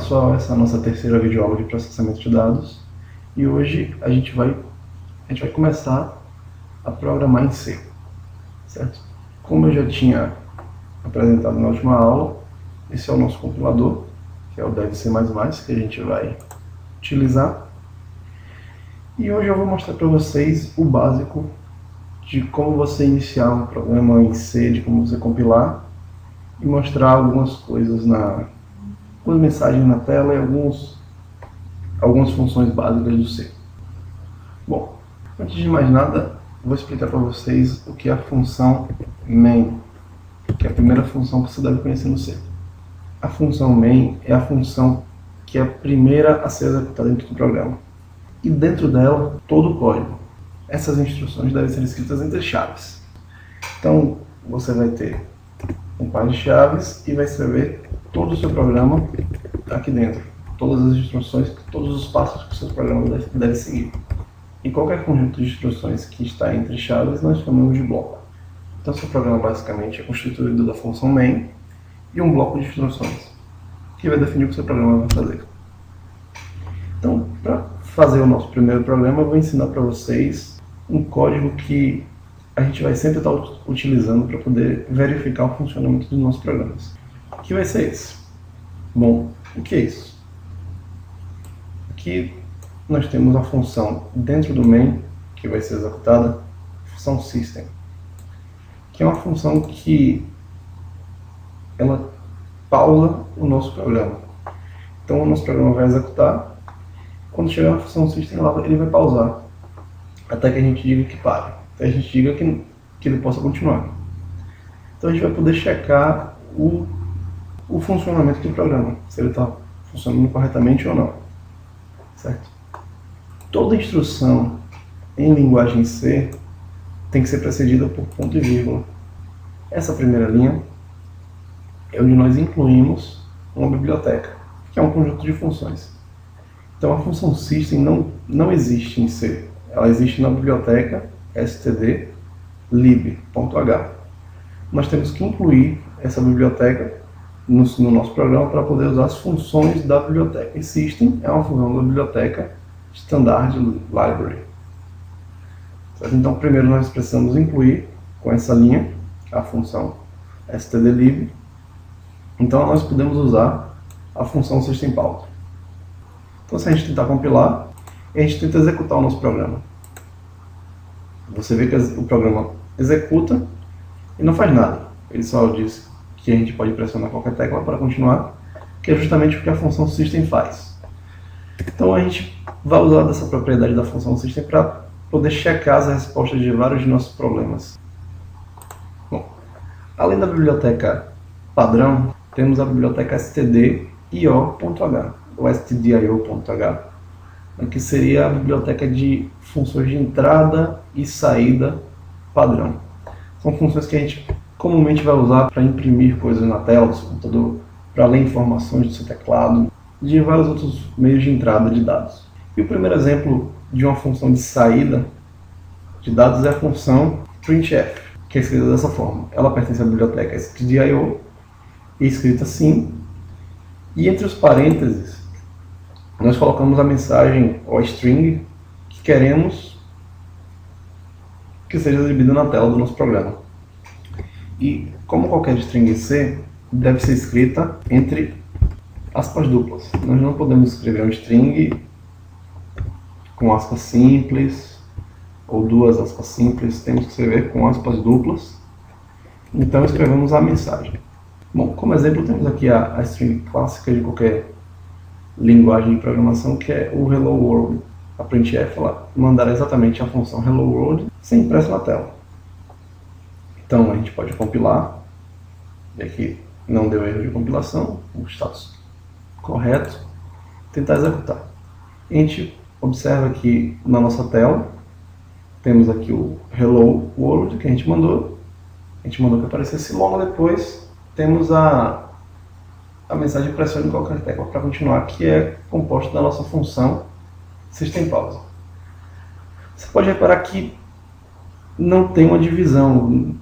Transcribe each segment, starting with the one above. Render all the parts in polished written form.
pessoal, essa é a nossa terceira videoaula de processamento de dados e hoje a gente vai começar a programar em C, certo? Como eu já tinha apresentado na última aula, esse é o nosso compilador, que é o DevC++, que a gente vai utilizar. E hoje eu vou mostrar para vocês o básico de como você iniciar um programa em C, de como você compilar e mostrar algumas coisas algumas mensagens na tela e algumas funções básicas do C. Bom, antes de mais nada, vou explicar para vocês o que é a função main, que é a primeira função que você deve conhecer no C. A função main é a função que é a primeira a ser executada dentro do programa. E dentro dela, todo o código. Essas instruções devem ser escritas entre chaves. Então, você vai ter um par de chaves e vai escrever todo o seu programa aqui dentro. Todas as instruções, todos os passos que o seu programa deve seguir. E qualquer conjunto de instruções que está entre chaves, nós chamamos de bloco. Então, seu programa basicamente é constituído da função main e um bloco de instruções, que vai definir o que o seu programa vai fazer. Então, para fazer o nosso primeiro programa, eu vou ensinar para vocês um código que a gente vai sempre estar utilizando para poder verificar o funcionamento dos nossos programas. Que vai ser esse. Bom, o que é isso? Aqui nós temos a função dentro do main, que vai ser executada, a função system, que é uma função que ela pausa o nosso programa. Então o nosso programa vai executar, quando chegar na função system ele vai pausar, até que a gente diga que pare, até a gente diga que ele possa continuar. Então a gente vai poder checar o funcionamento do programa, se ele está funcionando corretamente ou não, certo? Toda instrução em linguagem C tem que ser precedida por ponto e vírgula. Essa primeira linha é onde nós incluímos uma biblioteca, que é um conjunto de funções. Então a função system não existe em C, ela existe na biblioteca std.lib.h. Nós temos que incluir essa biblioteca no nosso programa para poder usar as funções da biblioteca. E system é uma função da biblioteca standard library. Certo? Então primeiro nós precisamos incluir com essa linha a função stdlib. Então nós podemos usar a função system.out. Então se a gente tentar compilar, a gente tenta executar o nosso programa. Você vê que o programa executa e não faz nada. Ele só diz que a gente pode pressionar qualquer tecla para continuar, que é justamente o que a função system faz. Então a gente vai usar dessa propriedade da função system para poder checar as respostas de vários de nossos problemas. Bom, além da biblioteca padrão, temos a biblioteca stdio.h, ou stdio.h, que seria a biblioteca de funções de entrada e saída padrão. São funções que a gente comumente vai usar para imprimir coisas na tela do seu computador, para ler informações do seu teclado, de vários outros meios de entrada de dados. E o primeiro exemplo de uma função de saída de dados é a função printf, que é escrita dessa forma. Ela pertence à biblioteca stdio, e escrita assim, e entre os parênteses nós colocamos a mensagem ou a string que queremos que seja exibida na tela do nosso programa. E como qualquer string em C, deve ser escrita entre aspas duplas. Nós não podemos escrever um string com aspas simples ou duas aspas simples, temos que escrever com aspas duplas. Então escrevemos a mensagem. Bom, como exemplo temos aqui a string clássica de qualquer linguagem de programação, que é o Hello World. A printf ela mandará exatamente a função Hello World sem impresso na tela. Então a gente pode compilar, ver que não deu erro de compilação, o status correto, tentar executar. A gente observa que na nossa tela temos aqui o Hello World que a gente mandou que aparecesse, logo depois temos a mensagem pressione qualquer tecla para continuar, que é composta da nossa função system.pause. Você pode reparar que não tem uma divisão.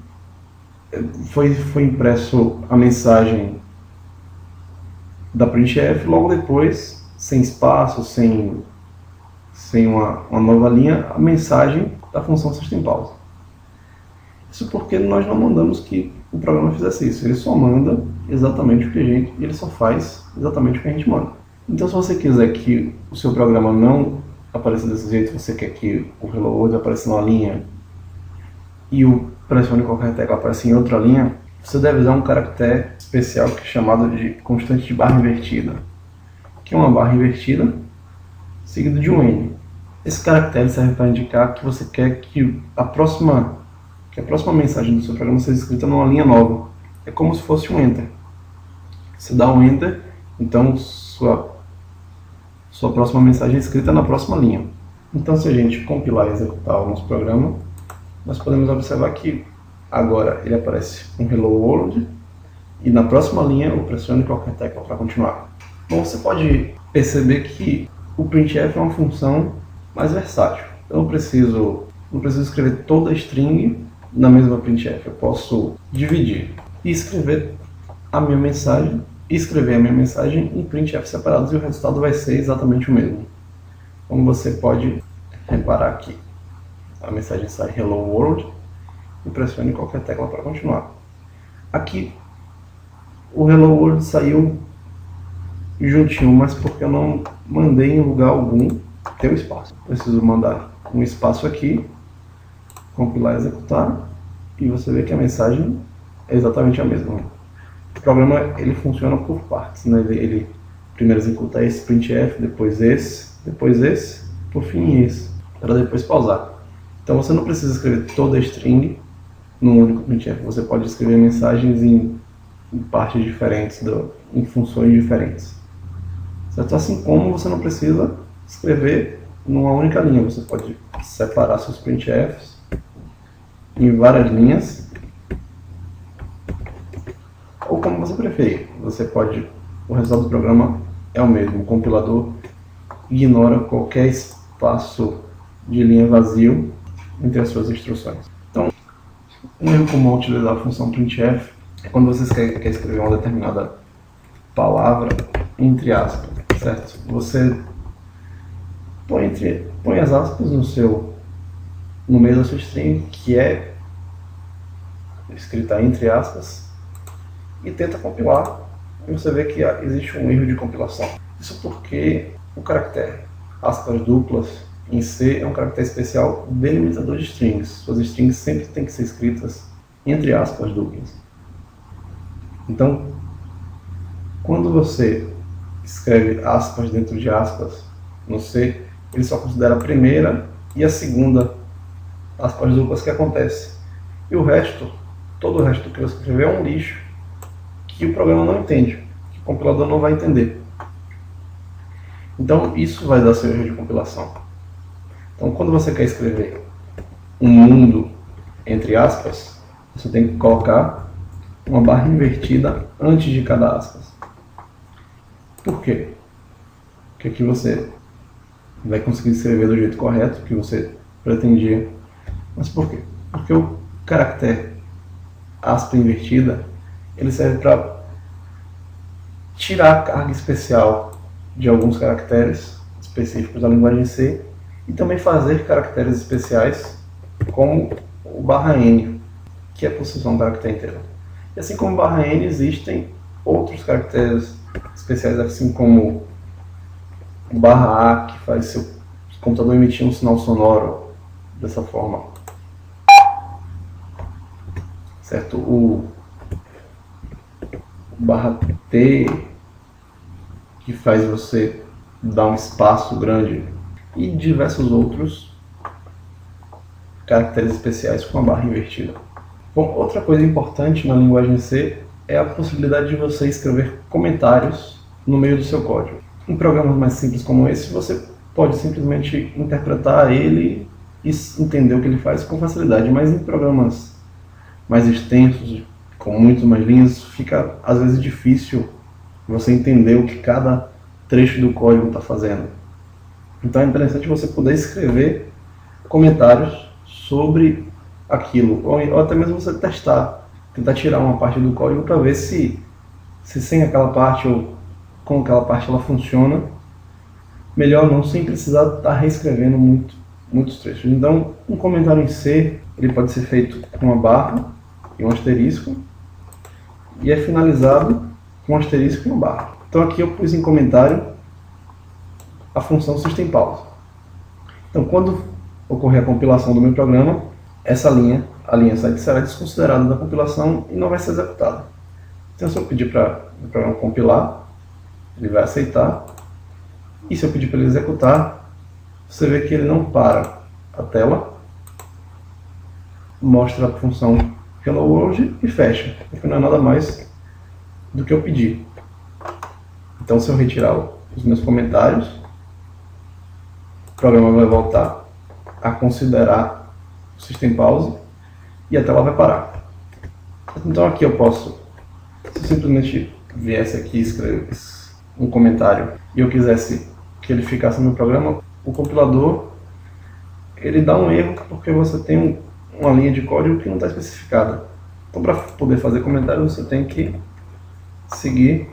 Foi impresso a mensagem da printf, logo depois, sem espaço, sem uma nova linha, a mensagem da função system_pause. Isso porque nós não mandamos que o programa fizesse isso, ele só manda exatamente o que ele só faz exatamente o que a gente manda. Então, se você quiser que o seu programa não apareça desse jeito, você quer que o Hello World apareça numa linha e o pressione qualquer tecla apareça em outra linha, você deve usar um caractere especial que é chamado de constante de barra invertida, que é uma barra invertida seguida de um N. Esse caractere serve para indicar que você quer que a próxima mensagem do seu programa seja escrita numa linha nova. É como se fosse um Enter. Você dá um Enter, então sua próxima mensagem é escrita na próxima linha. Então, se a gente compilar e executar o nosso programa, nós podemos observar que agora ele aparece um Hello World e na próxima linha eu pressiono qualquer tecla para continuar. Bom, você pode perceber que o printf é uma função mais versátil. Eu não preciso escrever toda a string na mesma printf. Eu posso dividir e escrever a minha mensagem em printf separados e o resultado vai ser exatamente o mesmo. Como você pode reparar aqui, a mensagem sai Hello World e pressione qualquer tecla para continuar. Aqui o Hello World saiu juntinho, mas porque eu não mandei em lugar algum ter o espaço. Preciso mandar um espaço aqui, compilar e executar, e você vê que a mensagem é exatamente a mesma. O programa ele funciona por partes, né? Ele primeiro executa esse printf, depois esse, por fim esse, para depois pausar. Então você não precisa escrever toda a string num único printf, você pode escrever mensagens em partes diferentes, em funções diferentes. Certo? Assim como você não precisa escrever numa única linha, você pode separar seus printfs em várias linhas, ou como você preferir. O resultado do programa é o mesmo, o compilador ignora qualquer espaço de linha vazio entre as suas instruções. Então, um erro comum ao utilizar a função printf é quando você quer escrever uma determinada palavra entre aspas, certo? Você põe as aspas no meio da sua string, que é escrita entre aspas, e tenta compilar, e você vê que existe um erro de compilação. Isso porque o caractere aspas duplas em C é um caractere especial delimitador de strings. Suas strings sempre têm que ser escritas entre aspas duplas. Então, quando você escreve aspas dentro de aspas no C, ele só considera a primeira e a segunda aspas duplas que acontece. E todo o resto que você escreveu é um lixo que o programa não entende, que o compilador não vai entender. Então isso vai dar seu erro de compilação. Então quando você quer escrever um mundo entre aspas, você tem que colocar uma barra invertida antes de cada aspas. Por quê? Porque aqui você vai conseguir escrever do jeito correto que você pretendia. Mas por quê? Porque o caractere aspa invertida ele serve para tirar a carga especial de alguns caracteres específicos da linguagem C e também fazer caracteres especiais como o /n, que é por si só um caractere inteiro. E assim como /n existem outros caracteres especiais, assim como o /a, que faz seu computador emitir um sinal sonoro dessa forma, certo? O /t, que faz você dar um espaço grande, e diversos outros caracteres especiais com a barra invertida. Bom, outra coisa importante na linguagem C é a possibilidade de você escrever comentários no meio do seu código. Em programas mais simples como esse, você pode simplesmente interpretar ele e entender o que ele faz com facilidade, mas em programas mais extensos, com muitas mais linhas, fica às vezes difícil você entender o que cada trecho do código está fazendo. Então é interessante você poder escrever comentários sobre aquilo, ou até mesmo você tentar tirar uma parte do código para ver se sem aquela parte ou como aquela parte ela funciona, melhor não, sem precisar estar reescrevendo muitos trechos. Então, um comentário em C, ele pode ser feito com uma barra e um asterisco, e é finalizado com um asterisco e uma barra. Então aqui eu pus em comentário a função system pause. Então quando ocorrer a compilação do meu programa, essa linha, a linha site, será desconsiderada da compilação e não vai ser executada. Então se eu pedir para o programa compilar, ele vai aceitar, e se eu pedir para ele executar, você vê que ele não para a tela, mostra a função Hello World e fecha, porque não é nada mais do que eu pedi. Então se eu retirar os meus comentários, o programa vai voltar a considerar o system pause e a tela vai parar. Então aqui eu posso, se eu simplesmente viesse aqui e escrever um comentário e eu quisesse que ele ficasse no programa, o compilador ele dá um erro porque você tem uma linha de código que não está especificada. Então para poder fazer comentário você tem que seguir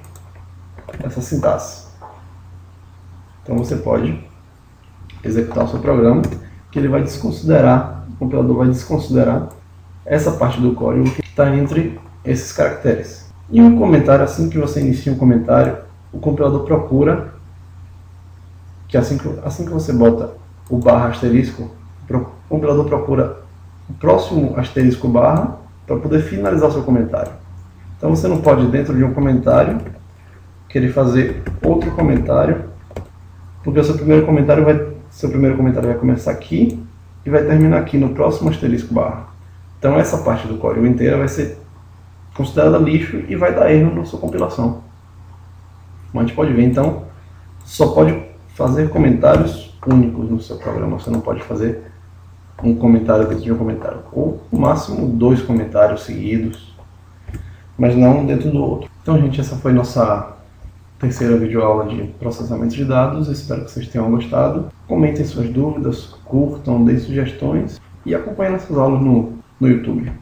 essa sintaxe. Então você pode executar o seu programa, que ele vai desconsiderar, o compilador vai desconsiderar essa parte do código que está entre esses caracteres. E um comentário, assim que você inicia um comentário, o compilador procura que assim que você bota o barra asterisco, o compilador procura o próximo asterisco barra para poder finalizar o seu comentário. Então você não pode, dentro de um comentário, querer fazer outro comentário, porque o seu primeiro comentário vai começar aqui e vai terminar aqui no próximo asterisco barra. Então essa parte do código inteira vai ser considerada lixo e vai dar erro na sua compilação. Como a gente pode ver, então, só pode fazer comentários únicos no seu programa. Você não pode fazer um comentário dentro de um comentário, ou no máximo 2 comentários seguidos, mas não dentro do outro. Então, gente, essa foi nossa terceira videoaula de processamento de dados. Espero que vocês tenham gostado. Comentem suas dúvidas, curtam, deem sugestões e acompanhem nossas aulas no YouTube.